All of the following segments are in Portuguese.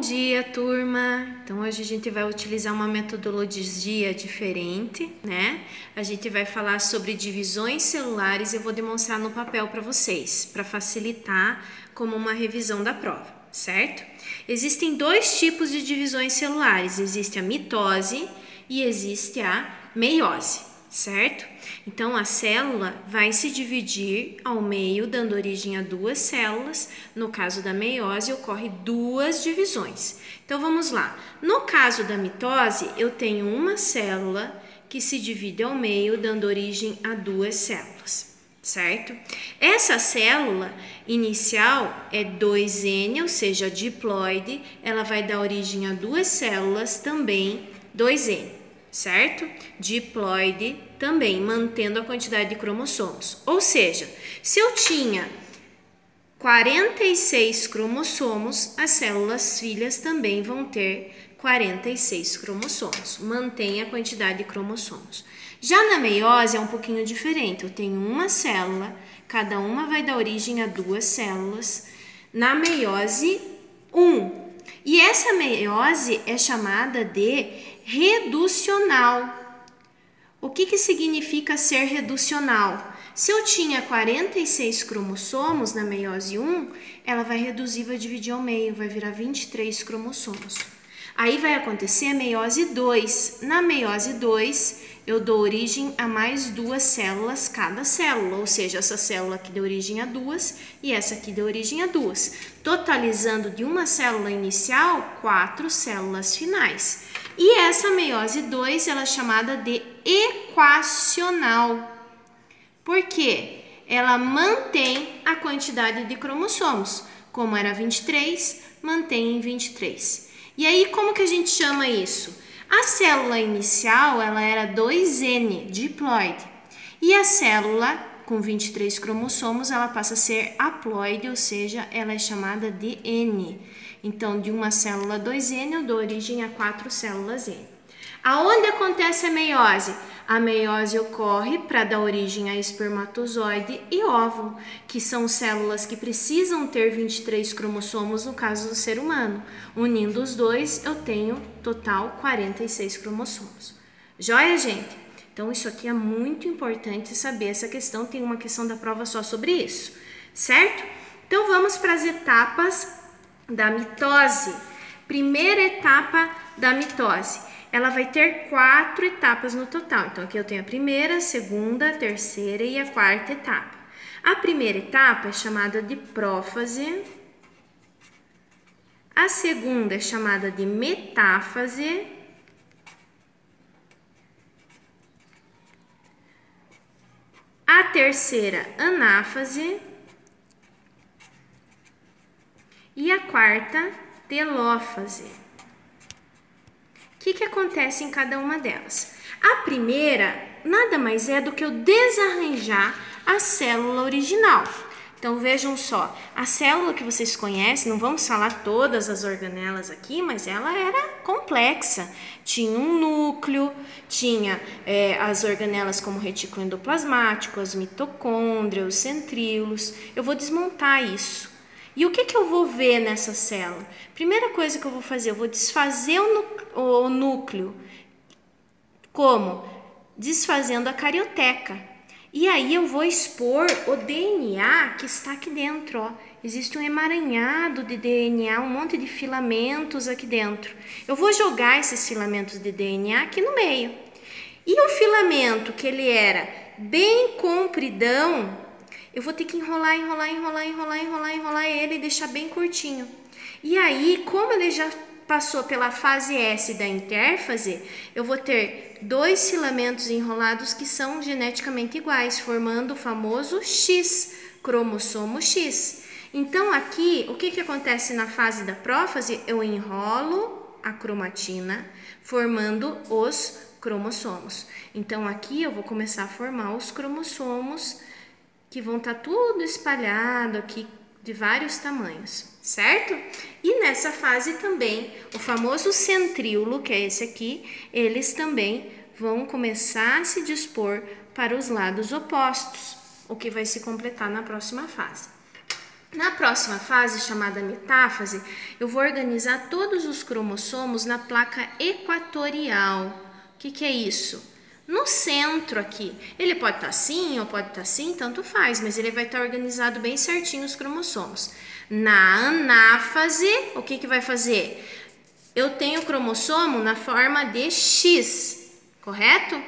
dia, turma! Então hoje a gente vai utilizar uma metodologia diferente, né? A gente vai falar sobre divisões celulares e eu vou demonstrar no papel para vocês, para facilitar como uma revisão da prova, certo? Existem dois tipos de divisões celulares, existe a mitose e existe a meiose, certo? Então a célula vai se dividir ao meio, dando origem a duas células. No caso da meiose, ocorre duas divisões. Então vamos lá. No caso da mitose, eu tenho uma célula que se divide ao meio, dando origem a duas células, certo? Essa célula inicial é 2N, ou seja, diploide, ela vai dar origem a duas células também 2N. Certo? Diploide também, mantendo a quantidade de cromossomos. Ou seja, se eu tinha 46 cromossomos, as células filhas também vão ter 46 cromossomos. Mantém a quantidade de cromossomos. Já na meiose é um pouquinho diferente. Eu tenho uma célula, cada uma vai dar origem a duas células. Na meiose, 1. E essa meiose é chamada de reducional. O que significa ser reducional? Se eu tinha 46 cromossomos na meiose 1, ela vai reduzir, vai dividir ao meio, vai virar 23 cromossomos. Aí vai acontecer a meiose 2. Na meiose 2, eu dou origem a mais duas células cada célula, ou seja, essa célula aqui deu origem a duas e essa aqui deu origem a duas, totalizando de uma célula inicial 4 células finais. E essa meiose 2 ela é chamada de equacional. Por quê? Ela mantém a quantidade de cromossomos. Como era 23, mantém em 23. E aí, como que a gente chama isso? A célula inicial, ela era 2N, diploide. E a célula com 23 cromossomos, ela passa a ser haploide, ou seja, ela é chamada de N. Então, de uma célula 2N, eu dou origem a 4 células N. Aonde acontece a meiose? A meiose ocorre para dar origem a espermatozoide e óvulo, que são células que precisam ter 23 cromossomos no caso do ser humano. Unindo os dois, eu tenho total 46 cromossomos. Joia, gente? Então, isso aqui é muito importante saber. Essa questão tem uma questão da prova só sobre isso, certo? Então, vamos para as etapas da mitose. Primeira etapa da mitose. Ela vai ter 4 etapas no total. Então, aqui eu tenho a primeira, a segunda, a terceira e a quarta etapa. A primeira etapa é chamada de prófase. A segunda é chamada de metáfase. A terceira, anáfase. E a quarta, telófase. O que acontece em cada uma delas? A primeira nada mais é do que eu desarranjar a célula original. Então vejam só, a célula que vocês conhecem, não vamos falar todas as organelas aqui, mas ela era complexa. Tinha um núcleo, tinha as organelas como retículo endoplasmático, as mitocôndrias, os centríolos. Eu vou desmontar isso. E o que eu vou ver nessa célula? Primeira coisa que eu vou fazer, eu vou desfazer o núcleo. Como? Desfazendo a carioteca. E aí eu vou expor o DNA que está aqui dentro. Ó. Existe um emaranhado de DNA, um monte de filamentos aqui dentro. Eu vou jogar esses filamentos de DNA aqui no meio. E o filamento que ele era bem compridão, eu vou ter que enrolar ele e deixar bem curtinho. E aí, como ele já passou pela fase S da intérfase, eu vou ter 2 filamentos enrolados que são geneticamente iguais, formando o famoso X, cromossomo X. Então, aqui, o que acontece na fase da prófase? Eu enrolo a cromatina, formando os cromossomos. Então, aqui eu vou começar a formar os cromossomos que vão estar tudo espalhado aqui de vários tamanhos, certo? E nessa fase também, o famoso centríolo, que é esse aqui, eles também vão começar a se dispor para os lados opostos, o que vai se completar na próxima fase. Na próxima fase, chamada metáfase, eu vou organizar todos os cromossomos na placa equatorial. O que é isso? No centro aqui. Ele pode estar assim ou pode estar assim, tanto faz, mas ele vai estar organizado bem certinho os cromossomos. Na anáfase, o que vai fazer? Eu tenho o cromossomo na forma de X, correto?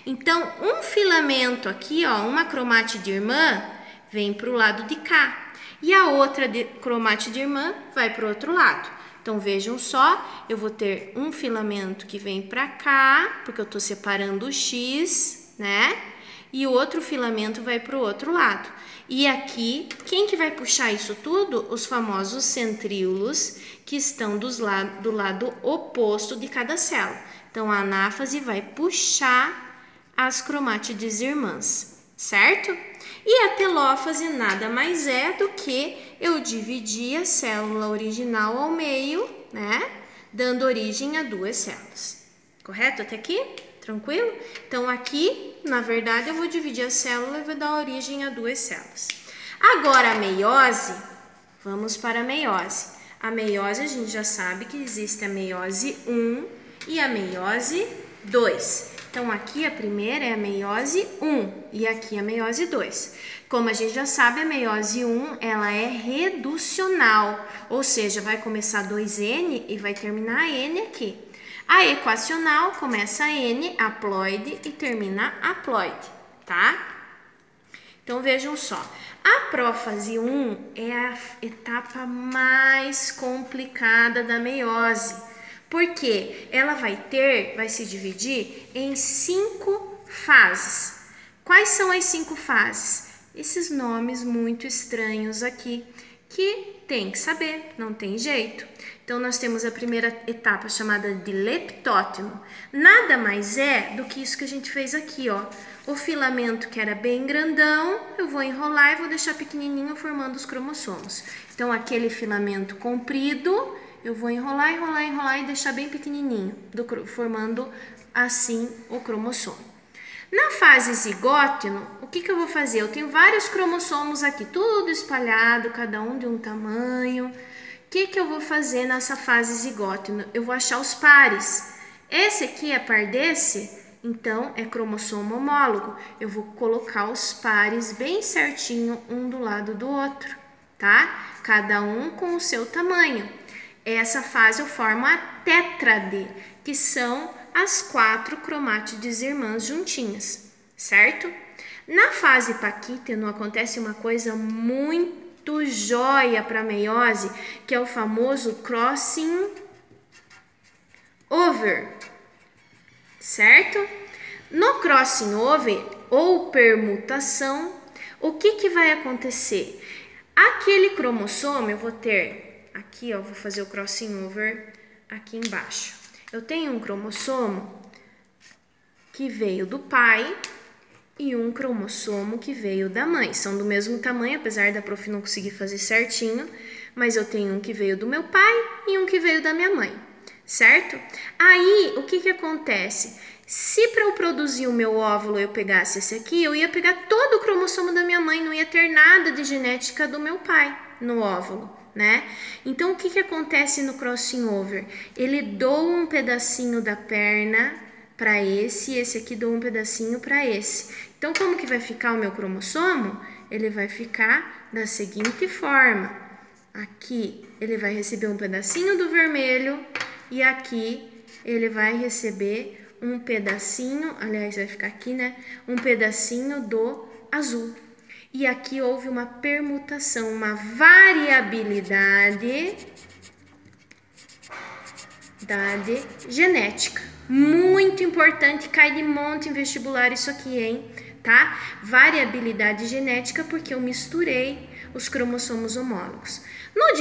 Então, um filamento aqui, ó, uma cromátide irmã, vem para o lado de cá. E a outra cromátide irmã vai para o outro lado. Então, vejam só, eu vou ter um filamento que vem para cá, porque eu estou separando o X, né? E o outro filamento vai para o outro lado. E aqui, quem que vai puxar isso tudo? Os famosos centríolos, que estão do lado oposto de cada célula. Então, a anáfase vai puxar as cromátides irmãs, certo? E a telófase nada mais é do que eu dividir a célula original ao meio, né? Dando origem a duas células. Correto até aqui? Tranquilo? Então, aqui, na verdade, eu vou dividir a célula e vou dar origem a duas células. Agora, a meiose, vamos para a meiose. A meiose, a gente já sabe que existe a meiose 1 e a meiose 2. Então, aqui a primeira é a meiose 1 e aqui a meiose 2. Como a gente já sabe, a meiose 1 ela é reducional, ou seja, vai começar 2N e vai terminar N aqui. A equacional começa N, haploide, e termina haploide, tá? Então, vejam só. A prófase 1 é a etapa mais complicada da meiose. Porque ela vai se dividir em 5 fases. Quais são as 5 fases? Esses nomes muito estranhos aqui, que tem que saber, não tem jeito. Então, nós temos a primeira etapa chamada de leptóteno. Nada mais é do que isso que a gente fez aqui, ó. O filamento que era bem grandão, eu vou enrolar e vou deixar pequenininho formando os cromossomos. Então, aquele filamento comprido, eu vou enrolar e deixar bem pequenininho, formando assim o cromossomo. Na fase zigóteno, o que eu vou fazer? Eu tenho vários cromossomos aqui, tudo espalhado, cada um de um tamanho. O que eu vou fazer nessa fase zigóteno? Eu vou achar os pares. Esse aqui é par desse, então é cromossomo homólogo. Eu vou colocar os pares bem certinho, um do lado do outro, tá? Cada um com o seu tamanho. Essa fase eu formo a tétrade, que são as 4 cromátides irmãs juntinhas, certo? Na fase paquíteno acontece uma coisa muito jóia para a meiose, que é o famoso crossing over, certo? No crossing over, ou permutação, o que vai acontecer? Aquele cromossomo, eu vou ter aqui, ó, vou fazer o crossing over aqui embaixo. Eu tenho um cromossomo que veio do pai e um cromossomo que veio da mãe. São do mesmo tamanho, apesar da prof não conseguir fazer certinho, mas eu tenho um que veio do meu pai e um que veio da minha mãe, certo? Aí, o que acontece? Se para eu produzir o meu óvulo eu pegasse esse aqui, eu ia pegar todo o cromossomo da minha mãe, não ia ter nada de genética do meu pai no óvulo, né? Então, o que acontece no crossing over? Ele doa um pedacinho da perna para esse, e esse aqui doa um pedacinho para esse. Então, como que vai ficar o meu cromossomo? Ele vai ficar da seguinte forma. Aqui, ele vai receber um pedacinho do vermelho e aqui ele vai receber um pedacinho, aliás, vai ficar aqui, né? Um pedacinho do azul. E aqui houve uma permutação, uma variabilidade genética. Muito importante, cai de monte em vestibular isso aqui, hein? Tá? Variabilidade genética porque eu misturei os cromossomos homólogos. No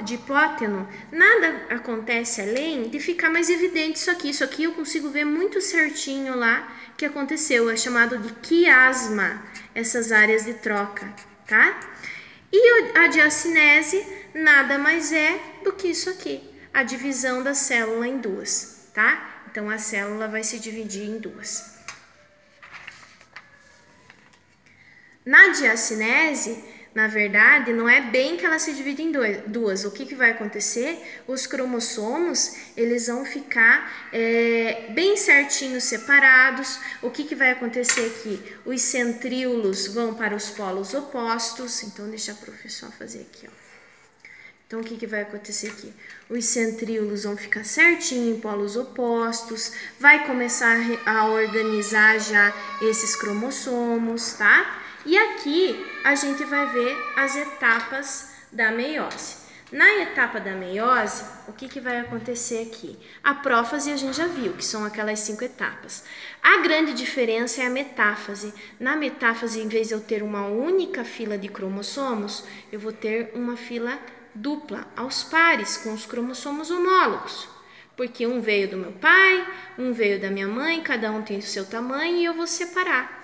diplóteno, nada acontece além de ficar mais evidente isso aqui. Isso aqui eu consigo ver muito certinho lá que aconteceu. É chamado de quiasma, essas áreas de troca, tá? E a diacinese nada mais é do que isso aqui, a divisão da célula em duas, tá? Então, a célula vai se dividir em duas. Na diacinese, Na verdade, não é bem que ela se divide em duas. O que vai acontecer? Os cromossomos, eles vão ficar bem certinhos separados. O que vai acontecer aqui? Os centríolos vão para os polos opostos. Então, deixa a professora fazer aqui, ó. Então, o que vai acontecer aqui? Os centríolos vão ficar certinho em polos opostos, vai começar a organizar já esses cromossomos, tá? E aqui a gente vai ver as etapas da meiose. Na etapa da meiose, o que vai acontecer aqui? A prófase a gente já viu, que são aquelas 5 etapas. A grande diferença é a metáfase. Na metáfase, em vez de eu ter uma única fila de cromossomos, eu vou ter uma fila dupla, aos pares, com os cromossomos homólogos. Porque um veio do meu pai, um veio da minha mãe, cada um tem o seu tamanho e eu vou separar.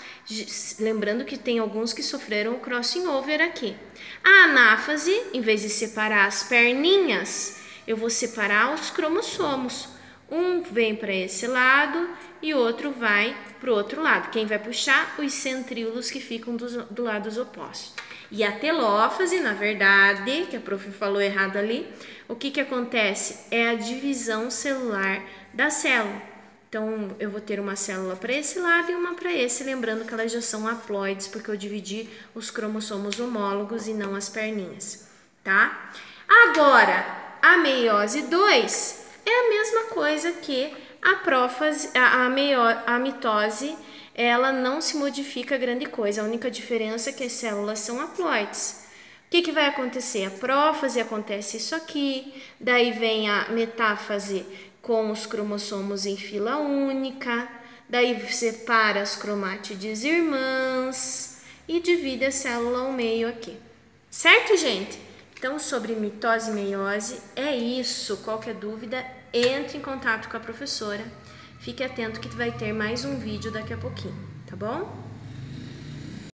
Lembrando que tem alguns que sofreram o crossing over aqui. A anáfase, em vez de separar as perninhas, eu vou separar os cromossomos. Um vem para esse lado e outro vai para o outro lado. Quem vai puxar? Os centríolos que ficam do lados opostos. E a telófase, na verdade, que a prof falou errado ali, o que acontece? É a divisão celular da célula. Então, eu vou ter uma célula para esse lado e uma para esse, lembrando que elas já são haploides, porque eu dividi os cromossomos homólogos e não as perninhas, tá? Agora, a meiose 2 é a mesma coisa que a prófase, a mitose. Ela não se modifica grande coisa, a única diferença é que as células são haploides. O que vai acontecer? A prófase acontece isso aqui, daí vem a metáfase com os cromossomos em fila única, daí separa as cromátides irmãs e divide a célula ao meio aqui. Certo, gente? Então, sobre mitose e meiose é isso. Qualquer dúvida, entre em contato com a professora. Fique atento que vai ter mais um vídeo daqui a pouquinho, tá bom?